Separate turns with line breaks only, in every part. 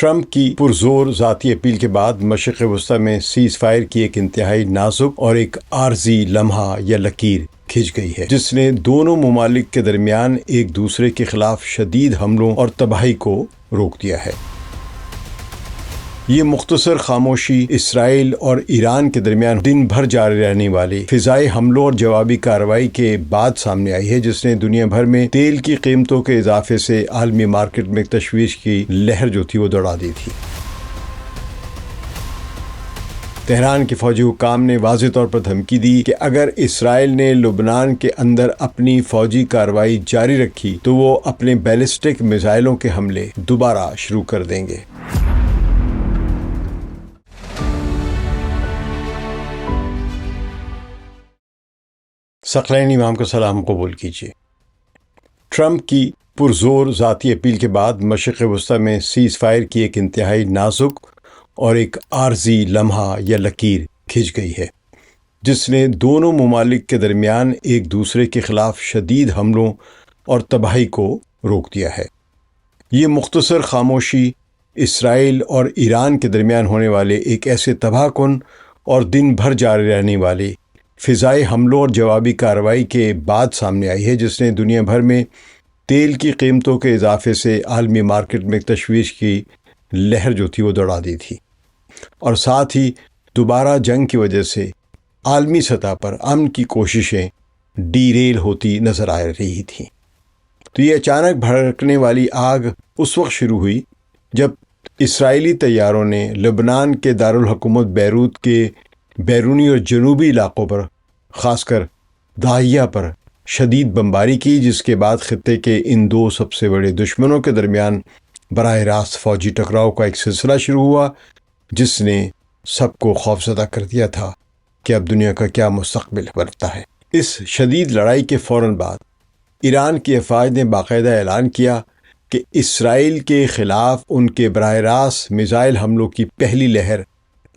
Trump کی پرزور ذاتی اپیل کے بعد مشرق وسطی میں سیز فائر کی ایک انتہائی نازک اور ایک عارضی لمحہ یا لکیر کھنچ گئی ہے، جس نے دونوں ممالک کے درمیان ایک دوسرے کے خلاف شدید حملوں اور تباہی کو روک دیا ہے۔ یہ مختصر خاموشی اسرائیل اور ایران کے درمیان دن بھر جاری رہنے والی فضائی حملوں اور جوابی کارروائی کے بعد سامنے آئی ہے، جس نے دنیا بھر میں تیل کی قیمتوں کے اضافے سے عالمی مارکیٹ میں تشویش کی لہر جو تھی وہ دوڑا دی تھی۔ تہران کے فوجی حکام نے واضح طور پر دھمکی دی کہ اگر اسرائیل نے لبنان کے اندر اپنی فوجی کارروائی جاری رکھی تو وہ اپنے بیلسٹک میزائلوں کے حملے دوبارہ شروع کر دیں گے۔ ثقلین امام کا سلام قبول کیجیے۔ ٹرمپ کی پرزور ذاتی اپیل کے بعد مشرق وسطی میں سیز فائر کی ایک انتہائی نازک اور ایک عارضی لمحہ یا لکیر کھنچ گئی ہے، جس نے دونوں ممالک کے درمیان ایک دوسرے کے خلاف شدید حملوں اور تباہی کو روک دیا ہے۔ یہ مختصر خاموشی اسرائیل اور ایران کے درمیان ہونے والے ایک ایسے تباہ کن اور دن بھر جاری رہنے والی فضائی حملوں اور جوابی کارروائی کے بعد سامنے آئی ہے، جس نے دنیا بھر میں تیل کی قیمتوں کے اضافے سے عالمی مارکیٹ میں تشویش کی لہر جو تھی وہ دوڑا دی تھی، اور ساتھ ہی دوبارہ جنگ کی وجہ سے عالمی سطح پر امن کی کوششیں ڈی ریل ہوتی نظر آ رہی تھیں۔ تو یہ اچانک بھڑکنے والی آگ اس وقت شروع ہوئی جب اسرائیلی طیاروں نے لبنان کے دارالحکومت بیروت کے بیرونی اور جنوبی علاقوں پر، خاص کر داہیہ پر شدید بمباری کی، جس کے بعد خطے کے ان دو سب سے بڑے دشمنوں کے درمیان براہ راست فوجی ٹکراؤ کا ایک سلسلہ شروع ہوا، جس نے سب کو خوفزدہ کر دیا تھا کہ اب دنیا کا کیا مستقبل بنتا ہے۔ اس شدید لڑائی کے فوراً بعد ایران کی افواج نے باقاعدہ اعلان کیا کہ اسرائیل کے خلاف ان کے براہ راست میزائل حملوں کی پہلی لہر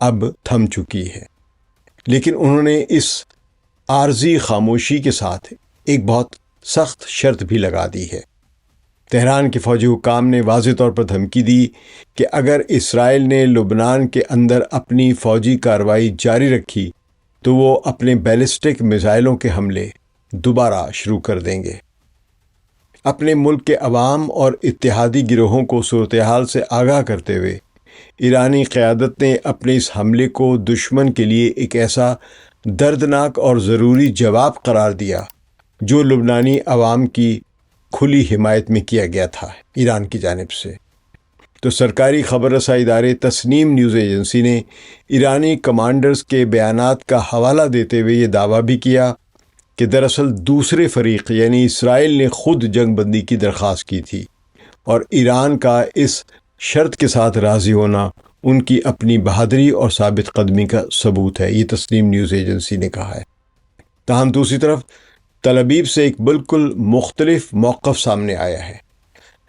اب تھم چکی ہے، لیکن انہوں نے اس عارضی خاموشی کے ساتھ ایک بہت سخت شرط بھی لگا دی ہے۔ تہران کے فوجی حکام نے واضح طور پر دھمکی دی کہ اگر اسرائیل نے لبنان کے اندر اپنی فوجی کارروائی جاری رکھی تو وہ اپنے بیلسٹک میزائلوں کے حملے دوبارہ شروع کر دیں گے۔ اپنے ملک کے عوام اور اتحادی گروہوں کو صورتحال سے آگاہ کرتے ہوئے ایرانی قیادت نے اپنے اس حملے کو دشمن کے لیے ایک ایسا دردناک اور ضروری جواب قرار دیا جو لبنانی عوام کی کھلی حمایت میں کیا گیا تھا ایران کی جانب سے۔ تو سرکاری خبر رساں ادارے تسنیم نیوز ایجنسی نے ایرانی کمانڈرز کے بیانات کا حوالہ دیتے ہوئے یہ دعویٰ بھی کیا کہ دراصل دوسرے فریق یعنی اسرائیل نے خود جنگ بندی کی درخواست کی تھی، اور ایران کا اس شرط کے ساتھ راضی ہونا ان کی اپنی بہادری اور ثابت قدمی کا ثبوت ہے، یہ تسنیم نیوز ایجنسی نے کہا ہے۔ تاہم دوسری طرف تل ابیب سے ایک بالکل مختلف موقف سامنے آیا ہے۔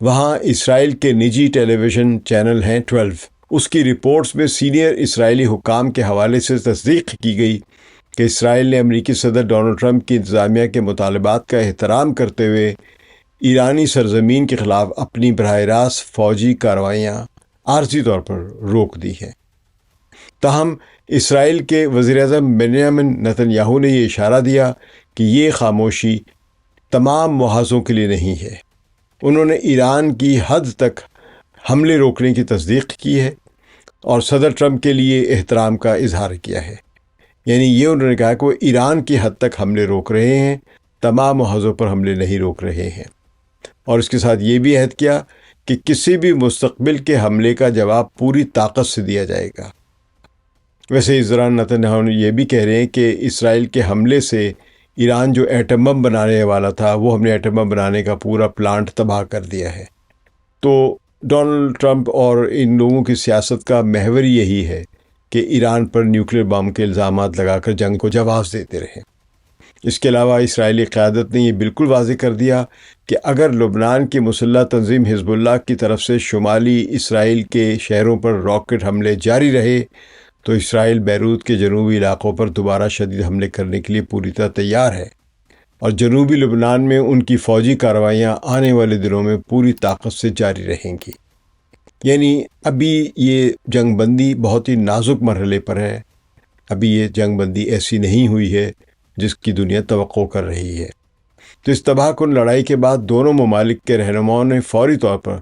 وہاں اسرائیل کے نجی ٹیلی ویژن چینل ہیں 12، اس کی رپورٹس میں سینئر اسرائیلی حکام کے حوالے سے تصدیق کی گئی کہ اسرائیل نے امریکی صدر ڈونلڈ ٹرمپ کی انتظامیہ کے مطالبات کا احترام کرتے ہوئے ایرانی سرزمین کے خلاف اپنی براہ راست فوجی کارروائیاں عارضی طور پر روک دی ہیں۔ تاہم اسرائیل کے وزیر اعظم بنیامن نتن یاہو نے یہ اشارہ دیا کہ یہ خاموشی تمام محاذوں کے لیے نہیں ہے۔ انہوں نے ایران کی حد تک حملے روکنے کی تصدیق کی ہے اور صدر ٹرمپ کے لیے احترام کا اظہار کیا ہے، یعنی یہ انہوں نے کہا کہ وہ ایران کی حد تک حملے روک رہے ہیں، تمام محاذوں پر حملے نہیں روک رہے ہیں، اور اس کے ساتھ یہ بھی عہد کیا کہ کسی بھی مستقبل کے حملے کا جواب پوری طاقت سے دیا جائے گا۔ ویسے اس دوران نتن یاہو یہ بھی کہہ رہے ہیں کہ اسرائیل کے حملے سے ایران جو ایٹم بم بنانے والا تھا وہ ہم نے ایٹم بم بنانے کا پورا پلانٹ تباہ کر دیا ہے۔ تو ڈونلڈ ٹرمپ اور ان لوگوں کی سیاست کا محور یہی ہے کہ ایران پر نیوکلیر بم کے الزامات لگا کر جنگ کو جواز دیتے رہیں۔ اس کے علاوہ اسرائیلی قیادت نے یہ بالکل واضح کر دیا کہ اگر لبنان کی مسلح تنظیم حزب اللہ کی طرف سے شمالی اسرائیل کے شہروں پر راکٹ حملے جاری رہے تو اسرائیل بیروت کے جنوبی علاقوں پر دوبارہ شدید حملے کرنے کے لیے پوری طرح تیار ہے، اور جنوبی لبنان میں ان کی فوجی کارروائیاں آنے والے دنوں میں پوری طاقت سے جاری رہیں گی۔ یعنی ابھی یہ جنگ بندی بہت ہی نازک مرحلے پر ہے، ابھی یہ جنگ بندی ایسی نہیں ہوئی ہے جس کی دنیا توقع کر رہی ہے۔ تو اس تباہ کن لڑائی کے بعد دونوں ممالک کے رہنماؤں نے فوری طور پر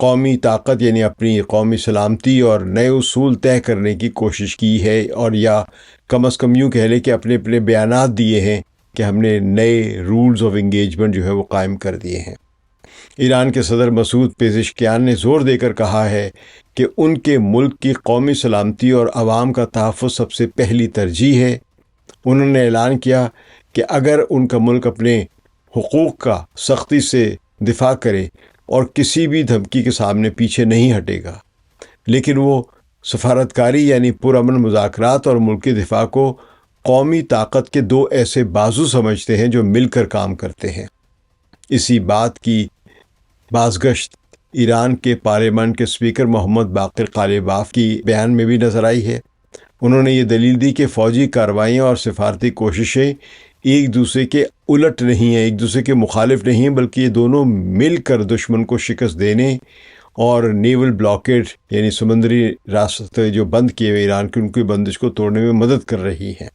قومی طاقت یعنی اپنی قومی سلامتی اور نئے اصول طے کرنے کی کوشش کی ہے، اور یا کم از کم یوں کہہ لیں کہ اپنے اپنے بیانات دیے ہیں کہ ہم نے نئے رولز آف انگیجمنٹ جو ہے وہ قائم کر دیے ہیں۔ ایران کے صدر مسعود پزشکیان نے زور دے کر کہا ہے کہ ان کے ملک کی قومی سلامتی اور عوام کا تحفظ سب سے پہلی ترجیح ہے۔ انہوں نے اعلان کیا کہ اگر ان کا ملک اپنے حقوق کا سختی سے دفاع کرے اور کسی بھی دھمکی کے سامنے پیچھے نہیں ہٹے گا، لیکن وہ سفارتکاری یعنی پرامن مذاکرات اور ملکی دفاع کو قومی طاقت کے دو ایسے بازو سمجھتے ہیں جو مل کر کام کرتے ہیں۔ اسی بات کی بازگشت ایران کے پارلیمنٹ کے اسپیکر محمد باقر قالیباف کی بیان میں بھی نظر آئی ہے۔ انہوں نے یہ دلیل دی کہ فوجی کارروائیاں اور سفارتی کوششیں ایک دوسرے کے الٹ نہیں ہیں، ایک دوسرے کے مخالف نہیں ہیں، بلکہ یہ دونوں مل کر دشمن کو شکست دینے اور نیول بلاکیڈ یعنی سمندری راستے جو بند کیے ہوئے ایران کی، ان کی بندش کو توڑنے میں مدد کر رہی ہیں۔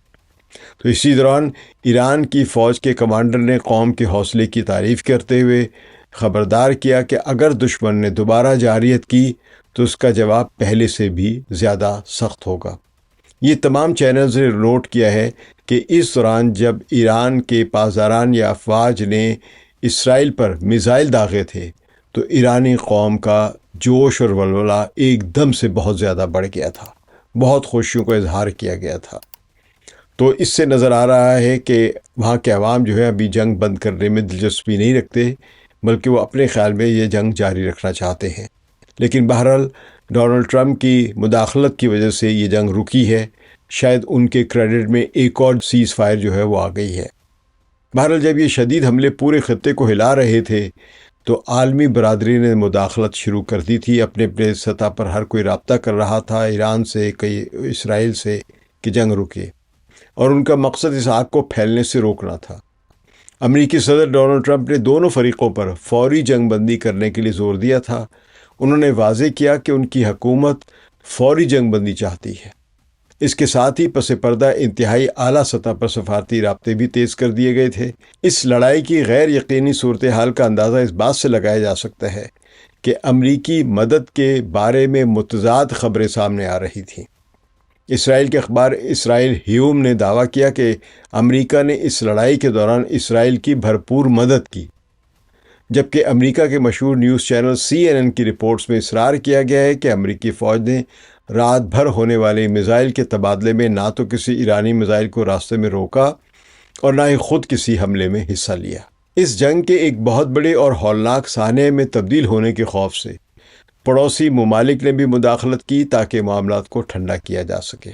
تو اسی دوران ایران کی فوج کے کمانڈر نے قوم کے حوصلے کی تعریف کرتے ہوئے خبردار کیا کہ اگر دشمن نے دوبارہ جارحیت کی تو اس کا جواب پہلے سے بھی زیادہ سخت ہوگا۔ یہ تمام چینلز نے نوٹ کیا ہے کہ اس دوران جب ایران کے پاسداران یا افواج نے اسرائیل پر میزائل داغے تھے تو ایرانی قوم کا جوش اور ولولہ ایک دم سے بہت زیادہ بڑھ گیا تھا، بہت خوشیوں کا اظہار کیا گیا تھا۔ تو اس سے نظر آ رہا ہے کہ وہاں کے عوام جو ہے ابھی جنگ بند کرنے میں دلچسپی نہیں رکھتے، بلکہ وہ اپنے خیال میں یہ جنگ جاری رکھنا چاہتے ہیں۔ لیکن بہرحال ڈونلڈ ٹرمپ کی مداخلت کی وجہ سے یہ جنگ رکی ہے، شاید ان کے کریڈٹ میں ایک اور سیز فائر جو ہے وہ آ گئی ہے۔ بہرحال جب یہ شدید حملے پورے خطے کو ہلا رہے تھے تو عالمی برادری نے مداخلت شروع کر دی تھی، اپنے اپنے سطح پر ہر کوئی رابطہ کر رہا تھا ایران سے، کئی اسرائیل سے، کہ جنگ رکے، اور ان کا مقصد اس آگ کو پھیلنے سے روکنا تھا۔ امریکی صدر ڈونلڈ ٹرمپ نے دونوں فریقوں پر فوری جنگ بندی کرنے کے لیے زور دیا تھا۔ انہوں نے واضح کیا کہ ان کی حکومت فوری جنگ بندی چاہتی ہے۔ اس کے ساتھ ہی پس پردہ انتہائی اعلیٰ سطح پر سفارتی رابطے بھی تیز کر دیے گئے تھے۔ اس لڑائی کی غیر یقینی صورتحال کا اندازہ اس بات سے لگایا جا سکتا ہے کہ امریکی مدد کے بارے میں متضاد خبریں سامنے آ رہی تھیں۔ اسرائیل کے اخبار اسرائیل ہیوم نے دعویٰ کیا کہ امریکہ نے اس لڑائی کے دوران اسرائیل کی بھرپور مدد کی، جبکہ امریکہ کے مشہور نیوز چینل CNN کی رپورٹس میں اصرار کیا گیا ہے کہ امریکی فوج نے رات بھر ہونے والے میزائل کے تبادلے میں نہ تو کسی ایرانی میزائل کو راستے میں روکا اور نہ ہی خود کسی حملے میں حصہ لیا۔ اس جنگ کے ایک بہت بڑے اور ہولناک سانحے میں تبدیل ہونے کے خوف سے پڑوسی ممالک نے بھی مداخلت کی تاکہ معاملات کو ٹھنڈا کیا جا سکے۔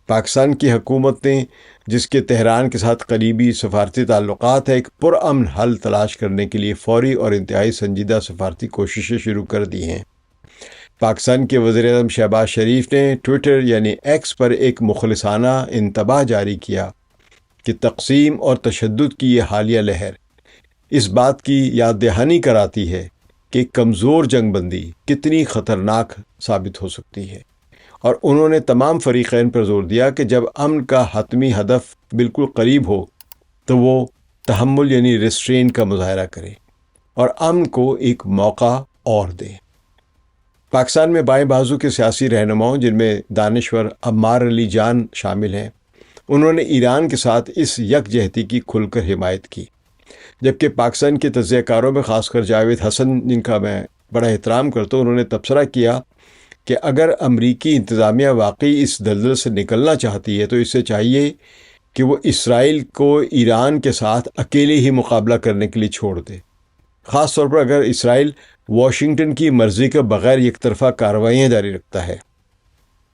پاکستان کی حکومت نے، جس کے تہران کے ساتھ قریبی سفارتی تعلقات ہیں، ایک پرامن حل تلاش کرنے کے لیے فوری اور انتہائی سنجیدہ سفارتی کوششیں شروع کر دی ہیں۔ پاکستان کے وزیر اعظم شہباز شریف نے ٹویٹر یعنی ایکس پر ایک مخلصانہ انتباہ جاری کیا کہ تقسیم اور تشدد کی یہ حالیہ لہر اس بات کی یاد دہانی کراتی ہے کہ کمزور جنگ بندی کتنی خطرناک ثابت ہو سکتی ہے، اور انہوں نے تمام فریقین پر زور دیا کہ جب امن کا حتمی ہدف بالکل قریب ہو تو وہ تحمل یعنی ریسٹرین کا مظاہرہ کرے اور امن کو ایک موقع اور دے۔ پاکستان میں بائیں بازو کے سیاسی رہنماؤں، جن میں دانشور عمار علی جان شامل ہیں، انہوں نے ایران کے ساتھ اس یکجہتی کی کھل کر حمایت کی، جبکہ پاکستان کے تجزیہ کاروں میں خاص کر جاوید حسن، جن کا میں بڑا احترام کرتا ہوں، انہوں نے تبصرہ کیا کہ اگر امریکی انتظامیہ واقعی اس دلدل سے نکلنا چاہتی ہے تو اسے چاہیے کہ وہ اسرائیل کو ایران کے ساتھ اکیلے ہی مقابلہ کرنے کے لیے چھوڑ دے، خاص طور پر اگر اسرائیل واشنگٹن کی مرضی کے بغیر یک طرفہ کارروائیاں جاری رکھتا ہے۔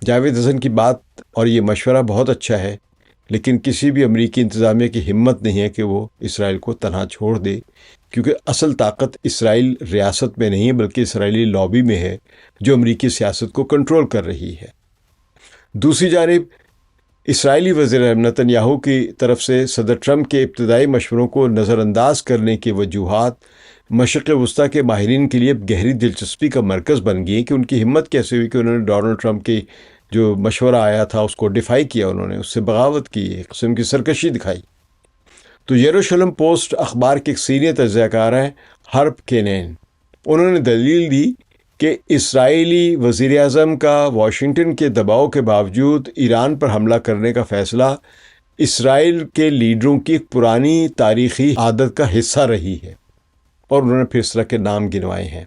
جاوید حسن کی بات اور یہ مشورہ بہت اچھا ہے، لیکن کسی بھی امریکی انتظامیہ کی ہمت نہیں ہے کہ وہ اسرائیل کو تنہا چھوڑ دے، کیونکہ اصل طاقت اسرائیل ریاست میں نہیں ہے بلکہ اسرائیلی لابی میں ہے جو امریکی سیاست کو کنٹرول کر رہی ہے۔ دوسری جانب اسرائیلی وزیر اعظم نتن یاہو کی طرف سے صدر ٹرمپ کے ابتدائی مشوروں کو نظر انداز کرنے کی وجوہات مشرق وسطیٰ کے ماہرین کے لیے گہری دلچسپی کا مرکز بن گئی کہ ان کی ہمت کیسے ہوئی کہ انہوں نے ڈونلڈ ٹرمپ کی جو مشورہ آیا تھا اس کو ڈیفائی کیا، انہوں نے اس سے بغاوت کی، ایک قسم کی سرکشی دکھائی۔ تو یروشلم پوسٹ اخبار کے ایک سینئر تجزیہ کار ہیں ہرب کینین، انہوں نے دلیل دی کہ اسرائیلی وزیر اعظم کا واشنگٹن کے دباؤ کے باوجود ایران پر حملہ کرنے کا فیصلہ اسرائیل کے لیڈروں کی ایک پرانی تاریخی عادت کا حصہ رہی ہے، اور انہوں نے پھر اس طرح کے نام گنوائے ہیں۔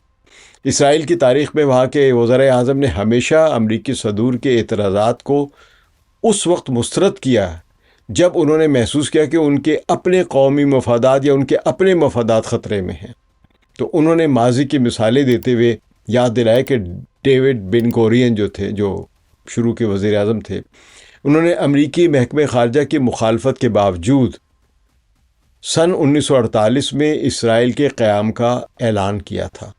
اسرائیل کی تاریخ میں وہاں کے وزرائے اعظم نے ہمیشہ امریکی صدور کے اعتراضات کو اس وقت مسترد کیا جب انہوں نے محسوس کیا کہ ان کے اپنے قومی مفادات یا ان کے اپنے مفادات خطرے میں ہیں۔ تو انہوں نے ماضی کی مثالیں دیتے ہوئے یاد دلایا کہ ڈیوڈ بن گورین جو شروع کے وزیر اعظم تھے، انہوں نے امریکی محکمہ خارجہ کی مخالفت کے باوجود سن 1948 میں اسرائیل کے قیام کا اعلان کیا تھا۔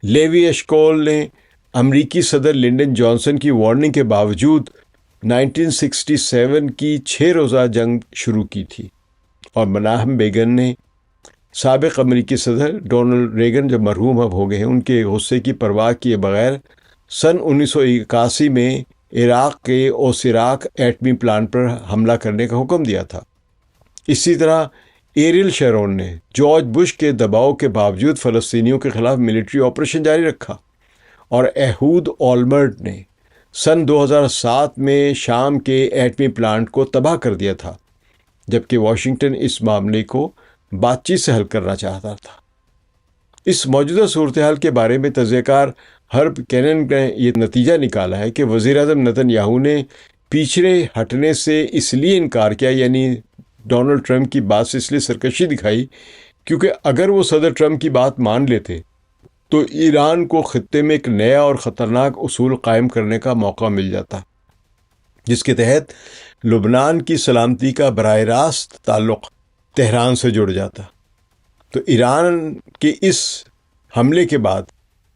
لیوی ایشکول نے امریکی صدر لنڈن جانسن کی وارننگ کے باوجود 1967 کی 6 روزہ جنگ شروع کی تھی، اور مناہم بیگن نے سابق امریکی صدر ڈونلڈ ریگن جو مرحوم اب ہو گئے ہیں، ان کے غصے کی پرواہ کیے بغیر سن 1981 میں عراق کے اوسراق ایٹمی پلانٹ پر حملہ کرنے کا حکم دیا تھا۔ اسی طرح ایریل شیرون نے جارج بش کے دباؤ کے باوجود فلسطینیوں کے خلاف ملٹری آپریشن جاری رکھا، اور ایہود اولمرٹ نے سن 2007 میں شام کے ایٹمی پلانٹ کو تباہ کر دیا تھا، جبکہ واشنگٹن اس معاملے کو بات چیت سے حل کرنا چاہتا تھا۔ اس موجودہ صورتحال کے بارے میں تجزیہ کار ہرب کینن نے یہ نتیجہ نکالا ہے کہ وزیر اعظم نتن یاہو نے پیچھے ہٹنے سے اس لیے انکار کیا، یعنی ڈونلڈ ٹرمپ کی بات سے اس لیے سرکشی دکھائی کیونکہ اگر وہ صدر ٹرمپ کی بات مان لیتے تو ایران کو خطے میں ایک نیا اور خطرناک اصول قائم کرنے کا موقع مل جاتا، جس کے تحت لبنان کی سلامتی کا براہ راست تعلق تہران سے جڑ جاتا۔ تو ایران کے اس حملے کے بعد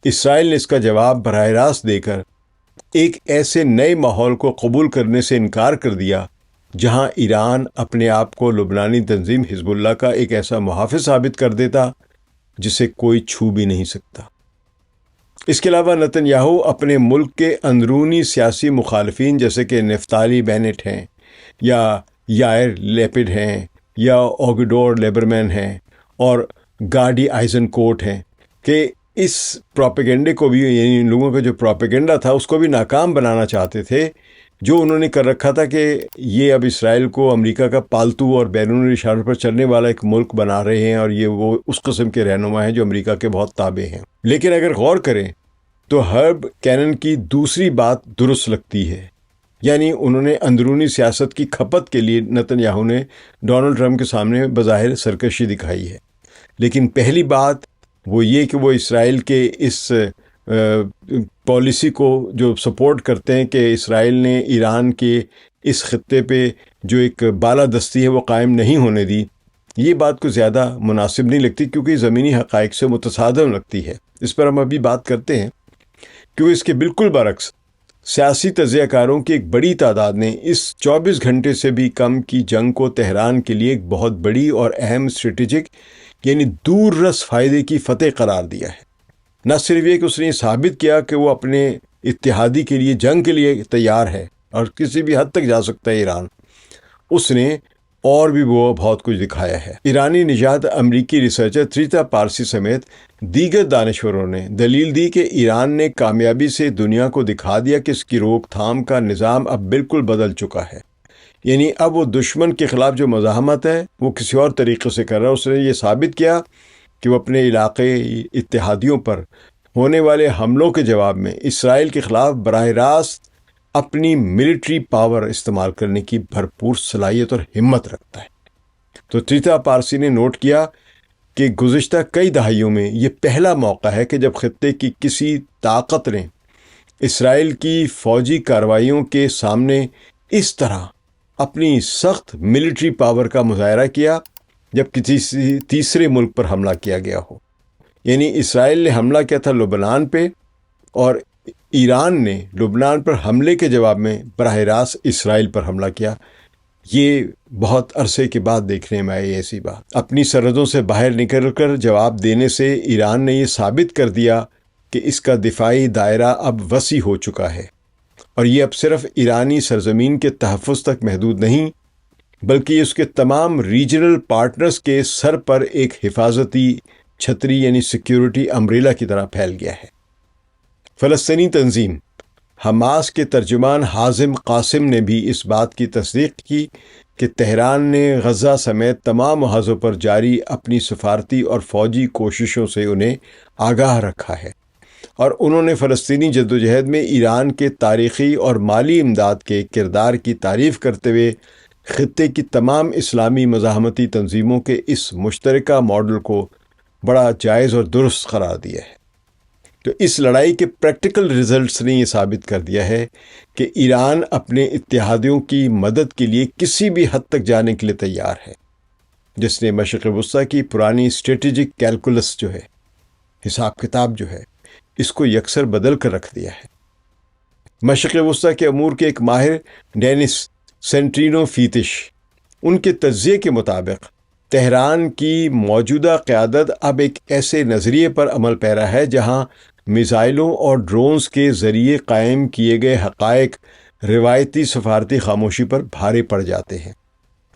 اسرائیل نے اس کا جواب براہ راست دے کر ایک ایسے نئے ماحول کو قبول کرنے سے انکار کر دیا جہاں ایران اپنے آپ کو لبنانی تنظیم حزب اللہ کا ایک ایسا محافظ ثابت کر دیتا جسے کوئی چھو بھی نہیں سکتا۔ اس کے علاوہ نتن یاہو اپنے ملک کے اندرونی سیاسی مخالفین جیسے کہ نفتالی بینٹ ہیں یا یائر لیپڈ ہیں یا اوگڈور لیبرمین ہیں اور گارڈی آئزن کوٹ ہیں کہ اس پروپیگنڈے کو بھی، یعنی ان لوگوں کا جو پروپیگنڈا تھا اس کو بھی ناکام بنانا چاہتے تھے، جو انہوں نے کر رکھا تھا کہ یہ اب اسرائیل کو امریکہ کا پالتو اور بیرونی اشاروں پر چلنے والا ایک ملک بنا رہے ہیں، اور یہ وہ اس قسم کے رہنما ہیں جو امریکہ کے بہت تابع ہیں۔ لیکن اگر غور کریں تو ہرب کینن کی دوسری بات درست لگتی ہے، یعنی انہوں نے اندرونی سیاست کی کھپت کے لیے نتن یاہو نے ڈونلڈ ٹرمپ کے سامنے بظاہر سرکشی دکھائی ہے، لیکن پہلی بات وہ یہ کہ وہ اسرائیل کے اس پالیسی کو جو سپورٹ کرتے ہیں کہ اسرائیل نے ایران کے اس خطے پہ جو ایک بالادستی ہے وہ قائم نہیں ہونے دی، یہ بات کو زیادہ مناسب نہیں لگتی کیونکہ زمینی حقائق سے متصادم لگتی ہے۔ اس پر ہم ابھی بات کرتے ہیں، کیونکہ اس کے بالکل برعکس سیاسی تجزیہ کاروں کی ایک بڑی تعداد نے اس 24 گھنٹے سے بھی کم کی جنگ کو تہران کے لیے ایک بہت بڑی اور اہم اسٹریٹجک یعنی دور رس فائدے کی فتح قرار دیا ہے۔ نہ صرف یہ کہ اس نے ثابت کیا کہ وہ اپنے اتحادی کے لیے جنگ کے لیے تیار ہے اور کسی بھی حد تک جا سکتا ہے ایران، اس نے اور بھی وہ بہت کچھ دکھایا ہے۔ ایرانی نژاد امریکی ریسرچر تریتا پارسی سمیت دیگر دانشوروں نے دلیل دی کہ ایران نے کامیابی سے دنیا کو دکھا دیا کہ اس کی روک تھام کا نظام اب بالکل بدل چکا ہے، یعنی اب وہ دشمن کے خلاف جو مزاحمت ہے وہ کسی اور طریقے سے کر رہا ہے۔ اس نے یہ ثابت کیا کہ وہ اپنے علاقائی اتحادیوں پر ہونے والے حملوں کے جواب میں اسرائیل کے خلاف براہ راست اپنی ملٹری پاور استعمال کرنے کی بھرپور صلاحیت اور ہمت رکھتا ہے۔ تو تریتا پارسی نے نوٹ کیا کہ گزشتہ کئی دہائیوں میں یہ پہلا موقع ہے کہ جب خطے کی کسی طاقت نے اسرائیل کی فوجی کارروائیوں کے سامنے اس طرح اپنی سخت ملٹری پاور کا مظاہرہ کیا جب کسی تیسرے ملک پر حملہ کیا گیا ہو۔ یعنی اسرائیل نے حملہ کیا تھا لبنان پہ، اور ایران نے لبنان پر حملے کے جواب میں براہ راست اسرائیل پر حملہ کیا۔ یہ بہت عرصے کے بعد دیکھنے میں آئی ایسی بات۔ اپنی سرحدوں سے باہر نکل کر جواب دینے سے ایران نے یہ ثابت کر دیا کہ اس کا دفاعی دائرہ اب وسیع ہو چکا ہے، اور یہ اب صرف ایرانی سرزمین کے تحفظ تک محدود نہیں، بلکہ یہ اس کے تمام ریجنل پارٹنرز کے سر پر ایک حفاظتی چھتری یعنی سیکیورٹی امبریلا کی طرح پھیل گیا ہے۔ فلسطینی تنظیم حماس کے ترجمان حازم قاسم نے بھی اس بات کی تصدیق کی کہ تہران نے غزہ سمیت تمام محاذوں پر جاری اپنی سفارتی اور فوجی کوششوں سے انہیں آگاہ رکھا ہے، اور انہوں نے فلسطینی جدوجہد میں ایران کے تاریخی اور مالی امداد کے کردار کی تعریف کرتے ہوئے خطے کی تمام اسلامی مزاحمتی تنظیموں کے اس مشترکہ ماڈل کو بڑا جائز اور درست قرار دیا ہے۔ تو اس لڑائی کے پریکٹیکل ریزلٹس نے یہ ثابت کر دیا ہے کہ ایران اپنے اتحادیوں کی مدد کے لیے کسی بھی حد تک جانے کے لیے تیار ہے، جس نے مشرق وسطیٰ کی پرانی اسٹریٹجک کیلکولس جو ہے، حساب کتاب جو ہے، اس کو یکسر بدل کر رکھ دیا ہے۔ مشرق وسطیٰ کے امور کے ایک ماہر ڈینس سینٹرینو فیتش، ان کے تجزیے کے مطابق تہران کی موجودہ قیادت اب ایک ایسے نظریے پر عمل پیرا ہے جہاں میزائلوں اور ڈرونز کے ذریعے قائم کیے گئے حقائق روایتی سفارتی خاموشی پر بھارے پڑ جاتے ہیں۔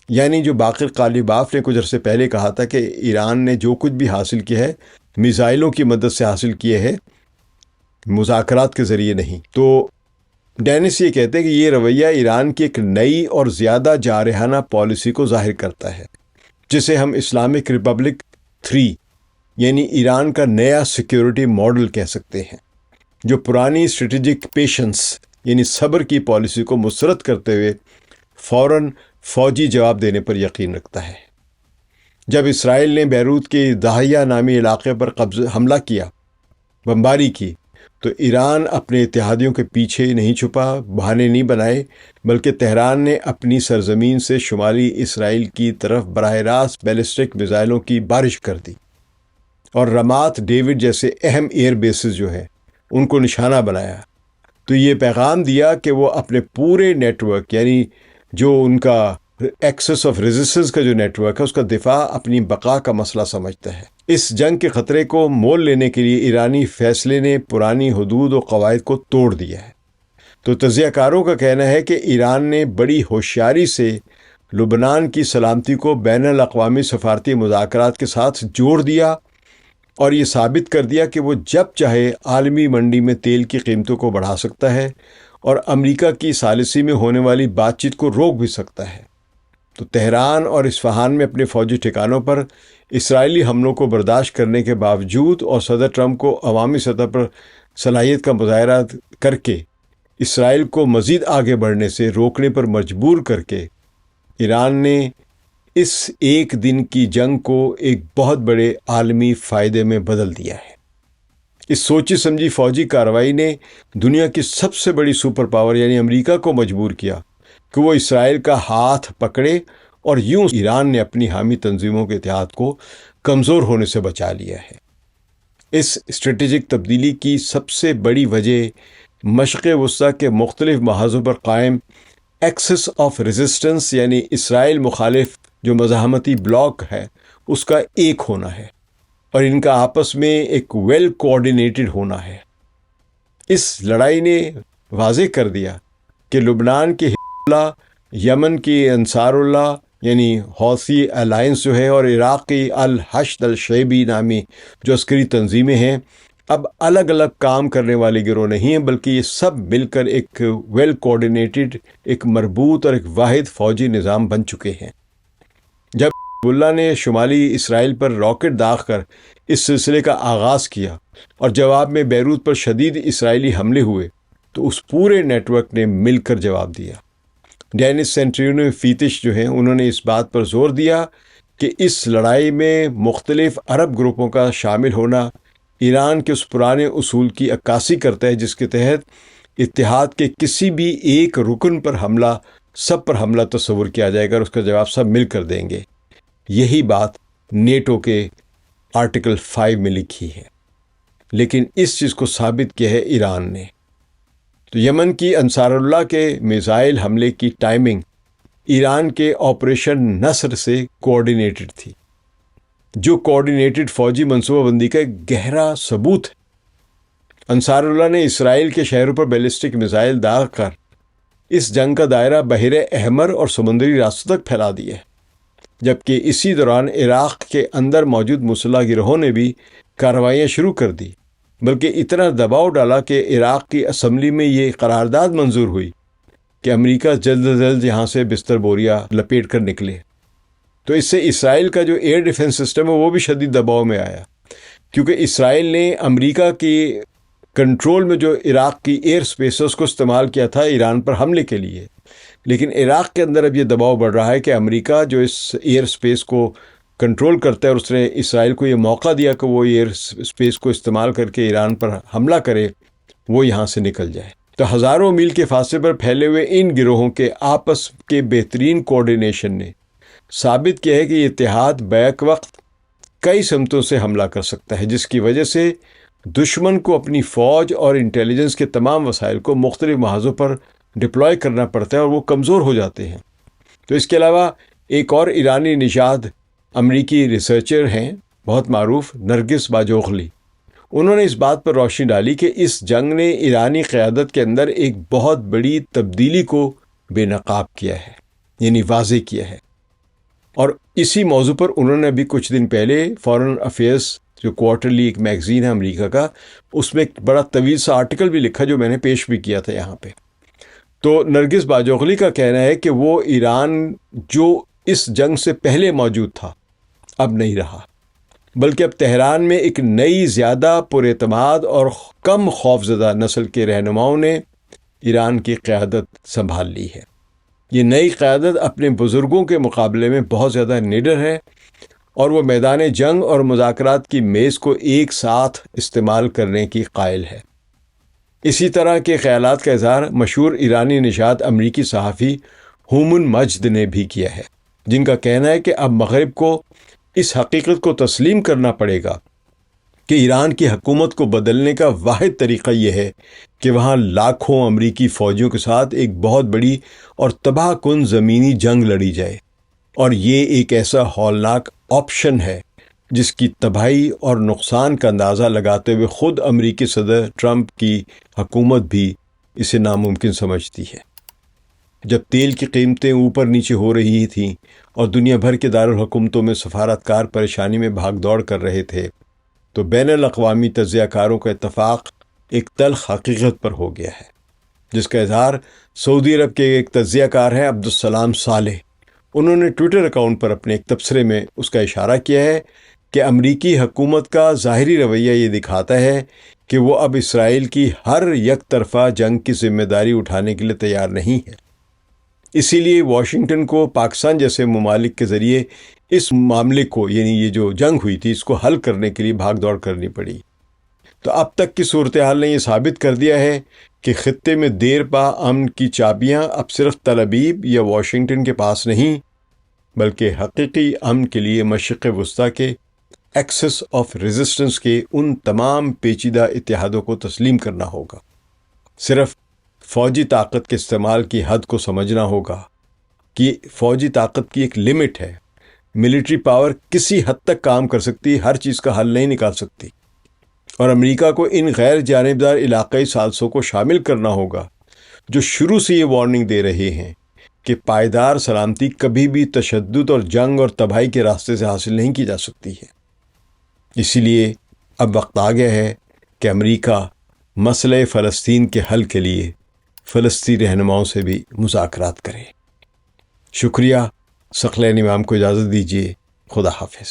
یعنی جو باقر قالیباف نے کچھ عرصے پہلے کہا تھا کہ ایران نے جو کچھ بھی حاصل کیا ہے میزائلوں کی مدد سے حاصل کیے ہے، مذاکرات کے ذریعے نہیں، تو ڈینس یہ کہتے ہیں کہ یہ رویہ ایران کی ایک نئی اور زیادہ جارحانہ پالیسی کو ظاہر کرتا ہے، جسے ہم اسلامک ریپبلک 3 یعنی ایران کا نیا سیکیورٹی ماڈل کہہ سکتے ہیں، جو پرانی اسٹریٹجک پیشنس یعنی صبر کی پالیسی کو مسرت کرتے ہوئے فوراً فوجی جواب دینے پر یقین رکھتا ہے۔ جب اسرائیل نے بیروت کے داہیہ نامی علاقے پر حملہ کیا، بمباری کی، تو ایران اپنے اتحادیوں کے پیچھے نہیں چھپا، بہانے نہیں بنائے، بلکہ تہران نے اپنی سرزمین سے شمالی اسرائیل کی طرف براہ راست بیلسٹک میزائلوں کی بارش کر دی، اور رامات ڈیوڈ جیسے اہم ایئر بیسز جو ہیں ان کو نشانہ بنایا۔ تو یہ پیغام دیا کہ وہ اپنے پورے نیٹ ورک یعنی جو ان کا ایکسس آف ریزسٹنس کا جو نیٹ ورک ہے اس کا دفاع اپنی بقا کا مسئلہ سمجھتا ہے۔ اس جنگ کے خطرے کو مول لینے کے لیے ایرانی فیصلے نے پرانی حدود و قواعد کو توڑ دیا ہے۔ تو تجزیہ کاروں کا کہنا ہے کہ ایران نے بڑی ہوشیاری سے لبنان کی سلامتی کو بین الاقوامی سفارتی مذاکرات کے ساتھ جوڑ دیا، اور یہ ثابت کر دیا کہ وہ جب چاہے عالمی منڈی میں تیل کی قیمتوں کو بڑھا سکتا ہے اور امریکہ کی ثالثی میں ہونے والی بات چیت کو روک بھی سکتا ہے۔ تو تہران اور اصفہان میں اپنے فوجی ٹھکانوں پر اسرائیلی حملوں کو برداشت کرنے کے باوجود اور صدر ٹرمپ کو عوامی سطح پر صلاحیت کا مظاہرہ کر کے اسرائیل کو مزید آگے بڑھنے سے روکنے پر مجبور کر کے ایران نے اس ایک دن کی جنگ کو ایک بہت بڑے عالمی فائدے میں بدل دیا ہے۔ اس سوچی سمجھی فوجی کارروائی نے دنیا کی سب سے بڑی سپر پاور یعنی امریکہ کو مجبور کیا کہ وہ اسرائیل کا ہاتھ پکڑے، اور یوں ایران نے اپنی حامی تنظیموں کے اتحاد کو کمزور ہونے سے بچا لیا ہے۔ اس اسٹریٹجک تبدیلی کی سب سے بڑی وجہ مشرق وسطیٰ کے مختلف محاذوں پر قائم ایکسس آف ریزسٹنس یعنی اسرائیل مخالف جو مزاحمتی بلاک ہے اس کا ایک ہونا ہے، اور ان کا آپس میں ایک ویل کوآرڈینیٹڈ ہونا ہے۔ اس لڑائی نے واضح کر دیا کہ لبنان کی حزب اللہ، یمن کی انصار اللہ یعنی حوثی الائنس جو ہے، اور عراق کی الحشد الشعبی نامی جو عسکری تنظیمیں ہیں، اب الگ الگ کام کرنے والے گروہ نہیں ہیں، بلکہ یہ سب مل کر ایک ویل کوآرڈینیٹڈ، ایک مربوط اور ایک واحد فوجی نظام بن چکے ہیں۔ جب حزب اللہ نے شمالی اسرائیل پر راکٹ داغ کر اس سلسلے کا آغاز کیا اور جواب میں بیروت پر شدید اسرائیلی حملے ہوئے، تو اس پورے نیٹ ورک نے مل کر جواب دیا۔ ڈینس سینٹرینو فیتش جو ہیں انہوں نے اس بات پر زور دیا کہ اس لڑائی میں مختلف عرب گروپوں کا شامل ہونا ایران کے اس پرانے اصول کی عکاسی کرتا ہے جس کے تحت اتحاد کے کسی بھی ایک رکن پر حملہ سب پر حملہ تصور کیا جائے گا اور اس کا جواب سب مل کر دیں گے۔ یہی بات نیٹو کے آرٹیکل 5 میں لکھی ہے، لیکن اس چیز کو ثابت کیا ہے ایران نے۔ تو یمن کی انصار اللہ کے میزائل حملے کی ٹائمنگ ایران کے آپریشن نصر سے کوآرڈینیٹڈ تھی، جو کوآرڈینیٹڈ فوجی منصوبہ بندی کا ایک گہرا ثبوت ہے۔ انصار اللہ نے اسرائیل کے شہروں پر بیلسٹک میزائل داغ کر اس جنگ کا دائرہ بحر احمر اور سمندری راستوں تک پھیلا دیا ہے، جبکہ اسی دوران عراق کے اندر موجود مسلح گروہوں نے بھی کارروائیاں شروع کر دی، بلکہ اتنا دباؤ ڈالا کہ عراق کی اسمبلی میں یہ قرارداد منظور ہوئی کہ امریکہ جلد از جلد یہاں سے بستر بوریا لپیٹ کر نکلے۔ تو اس سے اسرائیل کا جو ایئر ڈیفنس سسٹم ہے وہ بھی شدید دباؤ میں آیا، کیونکہ اسرائیل نے امریکہ کی کنٹرول میں جو عراق کی ایئر سپیسز کو استعمال کیا تھا ایران پر حملے کے لیے، لیکن عراق کے اندر اب یہ دباؤ بڑھ رہا ہے کہ امریکہ جو اس ایئر سپیس کو کنٹرول کرتا ہے اور اس نے اسرائیل کو یہ موقع دیا کہ وہ ایئر سپیس کو استعمال کر کے ایران پر حملہ کرے، وہ یہاں سے نکل جائے۔ تو ہزاروں میل کے فاصلے پر پھیلے ہوئے ان گروہوں کے آپس کے بہترین کوآرڈینیشن نے ثابت کیا ہے کہ یہ اتحاد بیک وقت کئی سمتوں سے حملہ کر سکتا ہے، جس کی وجہ سے دشمن کو اپنی فوج اور انٹیلیجنس کے تمام وسائل کو مختلف محاذوں پر ڈپلوائے کرنا پڑتا ہے اور وہ کمزور ہو جاتے ہیں۔ تو اس کے علاوہ ایک اور ایرانی نژاد امریکی ریسرچر ہیں بہت معروف، نرگس باجوغلی، انہوں نے اس بات پر روشنی ڈالی کہ اس جنگ نے ایرانی قیادت کے اندر ایک بہت بڑی تبدیلی کو بے نقاب کیا ہے، یعنی واضح کیا ہے۔ اور اسی موضوع پر انہوں نے ابھی کچھ دن پہلے فارن افیئرس جو کوارٹرلی ایک میگزین ہے امریکہ کا، اس میں ایک بڑا طویل سا آرٹیکل بھی لکھا جو میں نے پیش بھی کیا تھا یہاں پہ۔ تو نرگس باجوغلی کا کہنا ہے کہ وہ ایران جو اس جنگ سے پہلے موجود تھا اب نہیں رہا، بلکہ اب تہران میں ایک نئی زیادہ پر اعتماد اور کم خوفزدہ نسل کے رہنماؤں نے ایران کی قیادت سنبھال لی ہے۔ یہ نئی قیادت اپنے بزرگوں کے مقابلے میں بہت زیادہ نڈر ہے اور وہ میدان جنگ اور مذاکرات کی میز کو ایک ساتھ استعمال کرنے کی قائل ہے۔ اسی طرح کے خیالات کا اظہار مشہور ایرانی نژاد امریکی صحافی ہومن مجد نے بھی کیا ہے، جن کا کہنا ہے کہ اب مغرب کو اس حقیقت کو تسلیم کرنا پڑے گا کہ ایران کی حکومت کو بدلنے کا واحد طریقہ یہ ہے کہ وہاں لاکھوں امریکی فوجیوں کے ساتھ ایک بہت بڑی اور تباہ کن زمینی جنگ لڑی جائے، اور یہ ایک ایسا ہولناک آپشن ہے جس کی تباہی اور نقصان کا اندازہ لگاتے ہوئے خود امریکی صدر ٹرمپ کی حکومت بھی اسے ناممکن سمجھتی ہے۔ جب تیل کی قیمتیں اوپر نیچے ہو رہی تھیں اور دنیا بھر کے دارالحکومتوں میں سفارتکار پریشانی میں بھاگ دوڑ کر رہے تھے، تو بین الاقوامی تجزیہ کاروں کا اتفاق ایک تلخ حقیقت پر ہو گیا ہے، جس کا اظہار سعودی عرب کے ایک تجزیہ کار ہیں عبدالسلام صالح۔ انہوں نے ٹویٹر اکاؤنٹ پر اپنے ایک تبصرے میں اس کا اشارہ کیا ہے کہ امریکی حکومت کا ظاہری رویہ یہ دکھاتا ہے کہ وہ اب اسرائیل کی ہر یک طرفہ جنگ کی ذمہ داری اٹھانے کے لیے تیار نہیں ہے۔ اسی لیے واشنگٹن کو پاکستان جیسے ممالک کے ذریعے اس معاملے کو، یعنی یہ جو جنگ ہوئی تھی، اس کو حل کرنے کے لیے بھاگ دوڑ کرنی پڑی۔ تو اب تک کی صورتحال نے یہ ثابت کر دیا ہے کہ خطے میں دیر پا امن کی چابیاں اب صرف تل ابیب یا واشنگٹن کے پاس نہیں، بلکہ حقیقی امن کے لیے مشرق وسطیٰ کے ایکسس آف ریزسٹنس کے ان تمام پیچیدہ اتحادوں کو تسلیم کرنا ہوگا۔ صرف فوجی طاقت کے استعمال کی حد کو سمجھنا ہوگا کہ فوجی طاقت کی ایک لمٹ ہے۔ ملٹری پاور کسی حد تک کام کر سکتی، ہر چیز کا حل نہیں نکال سکتی، اور امریکہ کو ان غیر جانبدار علاقائی ثالثوں کو شامل کرنا ہوگا جو شروع سے یہ وارننگ دے رہے ہیں کہ پائیدار سلامتی کبھی بھی تشدد اور جنگ اور تباہی کے راستے سے حاصل نہیں کی جا سکتی ہے۔ اسی لیے اب وقت آ گیا ہے کہ امریکہ مسئلہ فلسطین کے حل کے لیے فلسطینی رہنماؤں سے بھی مذاکرات کرے۔ شکریہ۔ ثقلین امام کو اجازت دیجیے۔ خدا حافظ۔